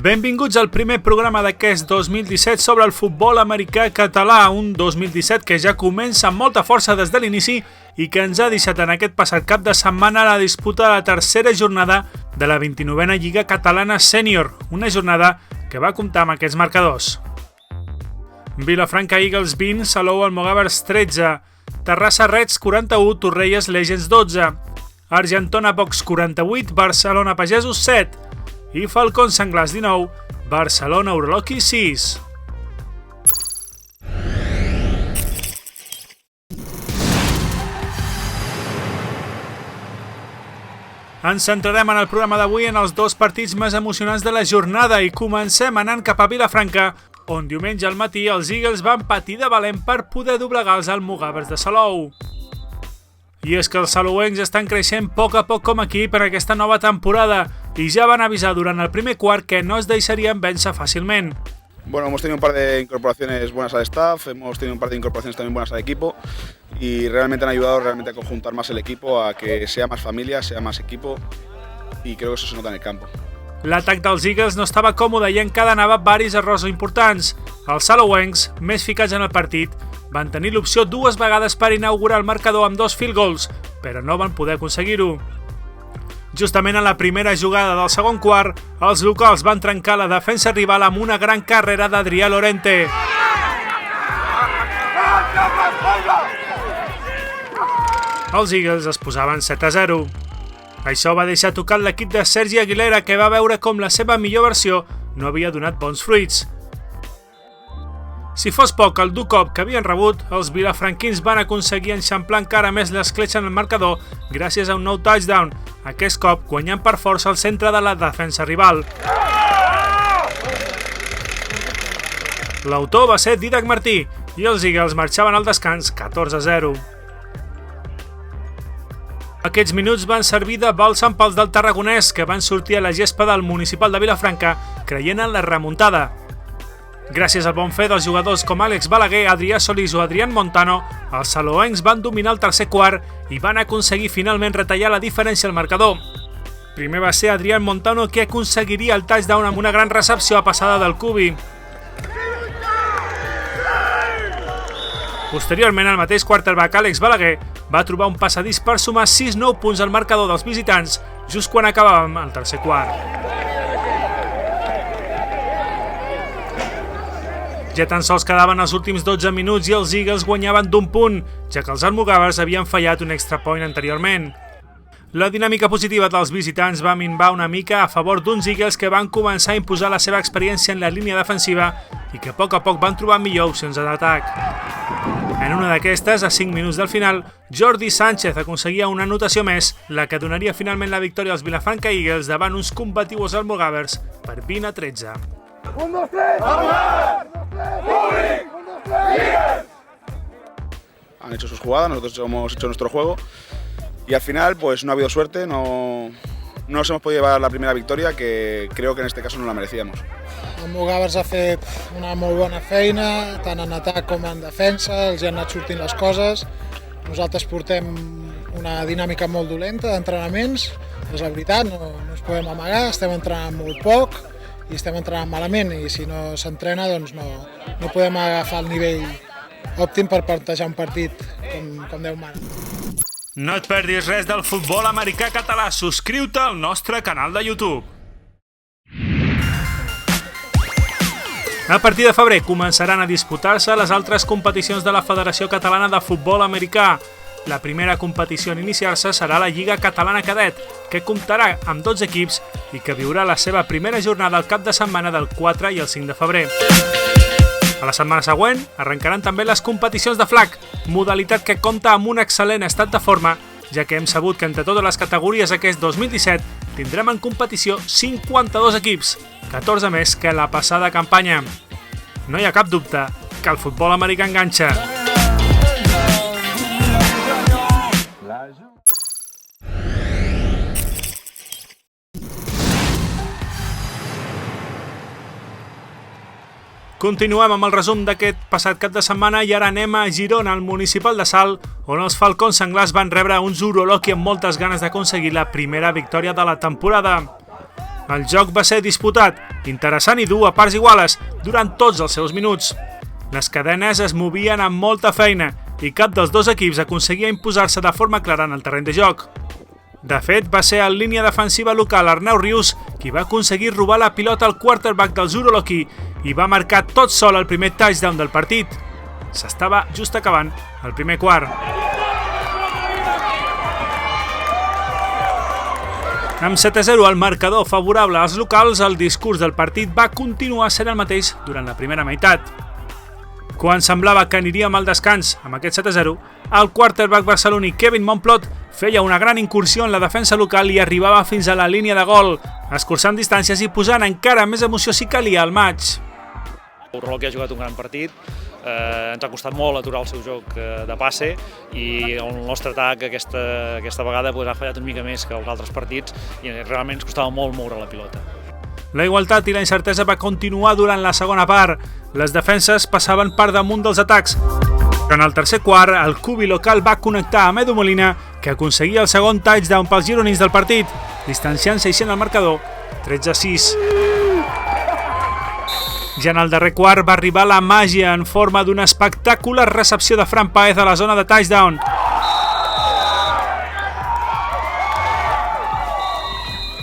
Benvinguts al primer programa d'aquest 2017 sobre el futbol americà català, un 2017 que ja comença amb molta força des de l'inici i que ens ha deixat en aquest passat cap de setmana la disputa de la tercera jornada de la 29a Lliga Catalana Sènior, una jornada que va comptar amb aquests marcadors. Vilafranca Eagles 20, Salou Almogàvers 13, Terrassa Reds 41, Torrelles Legends 12, Argentona Box 48, Barcelona Pagesos 7 i Falcons Senglars 19, Barcelona Uroloqui 6. Ens centrarem en el programa d'avui en els dos partits més emocionants de la jornada i comencem anant cap a Vilafranca, on diumenge al matí els Eagles van patir de valent per poder doblegar els Almogàvers de Salou. I és que els salouencs estan creixent a poc com equip en aquesta nova temporada y ya van a avisar durante el primer quart que no es deixarían vèncer fácilmente. Bueno, hemos tenido un par de incorporaciones buenas al staff, hemos tenido un par de incorporaciones también buenas al equipo y realmente han ayudado a conjuntar más el equipo, a que sea más familia, sea más equipo y creo que eso se nota en el campo. L'atac dels Eagles no estava còmode i encadenava varis errors importants. Els salouencs, més ficats en el partit, van tenir l'opció dues vegades per inaugurar el marcador amb 2 field goals, però no van poder aconseguir-ho. Justament en la primera jugada del segon quart, els locals van trencar la defensa rival amb una gran carrera d'Adrià Lorente. Els Eagles es posaven 7-0. Això va deixar tocat l'equip de Sergi Aguilera, que va veure com la seva millor versió no havia donat bons fruits. Si fos poc el dur cop que havien rebut, els vilafranquins van aconseguir enxamplar encara més l'escletxa en el marcador gràcies a un nou touchdown, aquest cop guanyant per força el centre de la defensa rival. L'autor va ser Dídac Martí i els Eagles marxaven al descans 14-0. Aquests minuts van servir de bàlsam pels del tarragonès, que van sortir a la gespa del municipal de Vilafranca creient en la remuntada. Gràcies al bon fer dels jugadors com Àlex Balaguer, Adrià Solís o Adrián Montano, els salouencs van dominar el tercer quart i van aconseguir finalment retallar la diferència al marcador. Primer va ser Adrián Montano qui aconseguiria el touchdown amb una gran recepció a passada del Cubi. Posteriorment, el mateix quarterback Àlex Balaguer va trobar un passadís per sumar 6 nous punts al marcador dels visitants just quan acabàvem el tercer quart. Ja tan sols quedaven els últims 12 minuts i els Eagles guanyaven d'un punt, ja que els Almogàvers havien fallat un extra point anteriorment. La dinàmica positiva dels visitants va minvar una mica a favor d'uns Eagles que van començar a imposar la seva experiència en la línia defensiva i que a poc van trobar millors opcions d'atac. En una d'aquestes, a 5 minuts del final, Jordi Sánchez aconseguia una anotació més, la que donaria finalment la victòria als Vilafranca Eagles davant uns combatius Almogàvers per 20-13. 1, 2, 3! Han hecho sus jugadas, nosotros hemos hecho nuestro juego y al final pues no ha habido suerte, no nos hemos podido llevar la primera victoria, que creo que en este caso no la merecíamos. Almogàvers ha fet una molt bona feina, tant en atac com en defensa, els han anat sortint les coses. Nosaltres portem una dinàmica molt dolenta d'entrenaments, és la veritat, no ens podem amagar, estem entrenant molt poc i estem entrenant malament, i si no s'entrena doncs no podem agafar el nivell òptim per plantejar un partit com Déu mana. No et perdis res del futbol americà català, subscriu-te al nostre canal de YouTube. A partir de febrer començaran a disputar-se les altres competicions de la Federació Catalana de Futbol Americà. La primera competició en iniciar-se serà la Lliga Catalana Cadet, que comptarà amb 12 equips i que viurà la seva primera jornada al cap de setmana del 4 i el 5 de febrer. A la setmana següent arrencaran també les competicions de flag, modalitat que compta amb un excel·lent estat de forma, ja que hem sabut que entre totes les categories aquest 2017 tindrem en competició 52 equips, 14 més que la passada campanya. No hi ha cap dubte que el futbol americà enganxa. Continuem amb el resum d'aquest passat cap de setmana i ara anem a Girona, al municipal de Salt, on els Falcons Senglars van rebre uns Uroloqui amb moltes ganes d'aconseguir la primera victòria de la temporada. El joc va ser disputat, interessant i dur a parts iguales durant tots els seus minuts. Les cadenes es movien amb molta feina i cap dels dos equips aconseguia imposar-se de forma clara en el terreny de joc. De fet, va ser el línia defensiva local Arnau Rius qui va aconseguir robar la pilota al quarterback dels Uroloki i va marcar tot sol el primer touchdown del partit. S'estava just acabant el primer quart. Amb 7-0 al marcador favorable als locals, el discurs del partit va continuar sent el mateix durant la primera meitat. Quan semblava que aniríem al descans amb aquest 7-0, el quarterback barceloní Kevin Montplot feia una gran incursió en la defensa local i arribava fins a la línia de gol, escurçant distàncies i posant encara més emoció si calia al maig. Uroloki ha jugat un gran partit, ens ha costat molt aturar el seu joc de passe i el nostre atac aquesta vegada ha fallat una mica més que els altres partits i realment ens costava molt moure la pilota. La igualtat i la incertesa va continuar durant la segona part. Les defenses passaven per damunt dels atacs. Però en el tercer quart, el cubi local va connectar amb Edu Molina, que aconseguia el segon touchdown pels gironins del partit, distanciant-se i sent el marcador 13-6. Ja en el darrer quart va arribar la màgia en forma d'una espectacular recepció de Fran Páez a la zona de touchdown.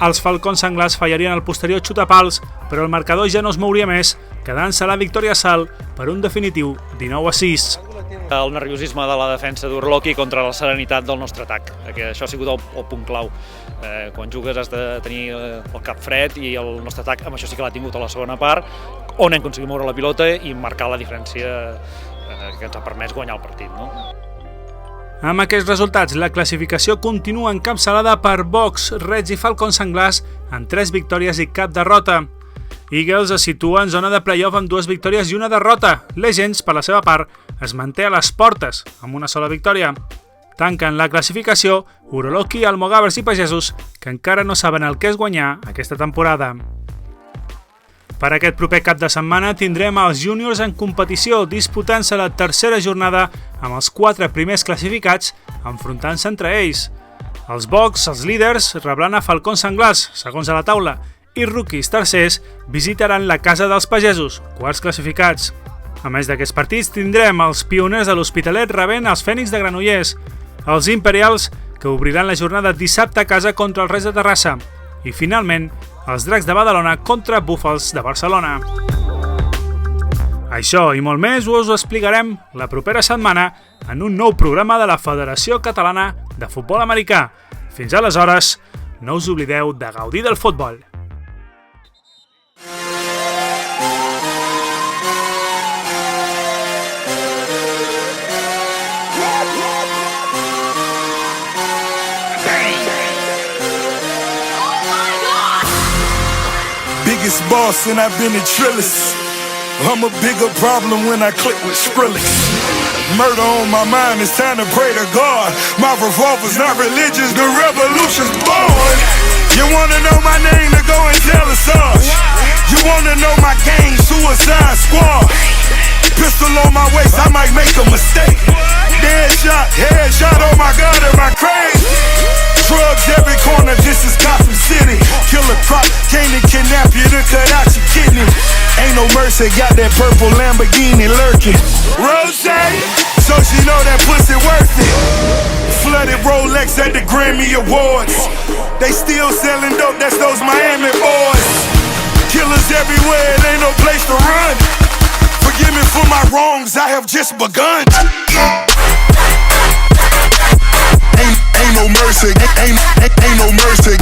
Els Falcons Senglars fallarien el posterior xutapals, però el marcador ja no es mouria més, quedant-se la victòria a salt per un definitiu 19-6. El nerviosisme de la defensa d'Uroloki contra la serenitat del nostre atac. Això ha sigut el punt clau. Quan jugues has de tenir el cap fred i el nostre atac amb això sí que l'ha tingut a la segona part, on hem aconseguit moure la pilota i marcar la diferència que ens ha permès guanyar el partit. Amb aquests resultats, la classificació continua encapçalada per Box, Reds i Falcons Senglars amb 3 victòries i cap derrota. Eagles es situa en zona de playoff amb 2 victòries i una derrota. Legends, per la seva part, es manté a les portes amb una sola victòria. Tanquen la classificació Uroloki, Almogàvers i Pagesos, que encara no saben el que és guanyar aquesta temporada. Per aquest proper cap de setmana tindrem els júniors en competició, disputant-se la tercera jornada amb els 4 primers classificats enfrontant-se entre ells. Els Box, els líders, rebran a Falcons Senglars, segons a la taula, i rookies tercers visitaran la casa dels Pagesos, quarts classificats. A més d'aquests partits tindrem els Pioners de l'Hospitalet rebent els Fènix de Granollers, els Imperials, que obriran la jornada dissabte a casa contra els Reis de Terrassa, i finalment els Dracs de Badalona contra Búfals de Barcelona. Això i molt més us ho explicarem la propera setmana en un nou programa de la Federació Catalana de Futbol Americà. Fins aleshores, no us oblideu de gaudir del futbol. Biggest boss and I've been a trillist. I'm a bigger problem when I click with Skrillex. Murder on my mind, it's time to pray to God. My revolver's not religious, the revolution's born. You wanna know my name, then go and tell us us. You wanna know my gang, Suicide Squad. Pistol on my waist, I might make a mistake. Headshot, oh my God, am I crazy? Drugs every corner, this is Gotham City. Killer Croc came to kidnap you to cut out your kidney. Ain't no mercy, got that purple Lamborghini lurking. Rose, so she know that pussy worth it. Flooded Rolex at the Grammy Awards. They still selling dope, that's those Miami boys. Killers everywhere, it ain't no place to run. Forgive me for my wrongs, I have just begun. Ain't no mercy, ain't no mercy.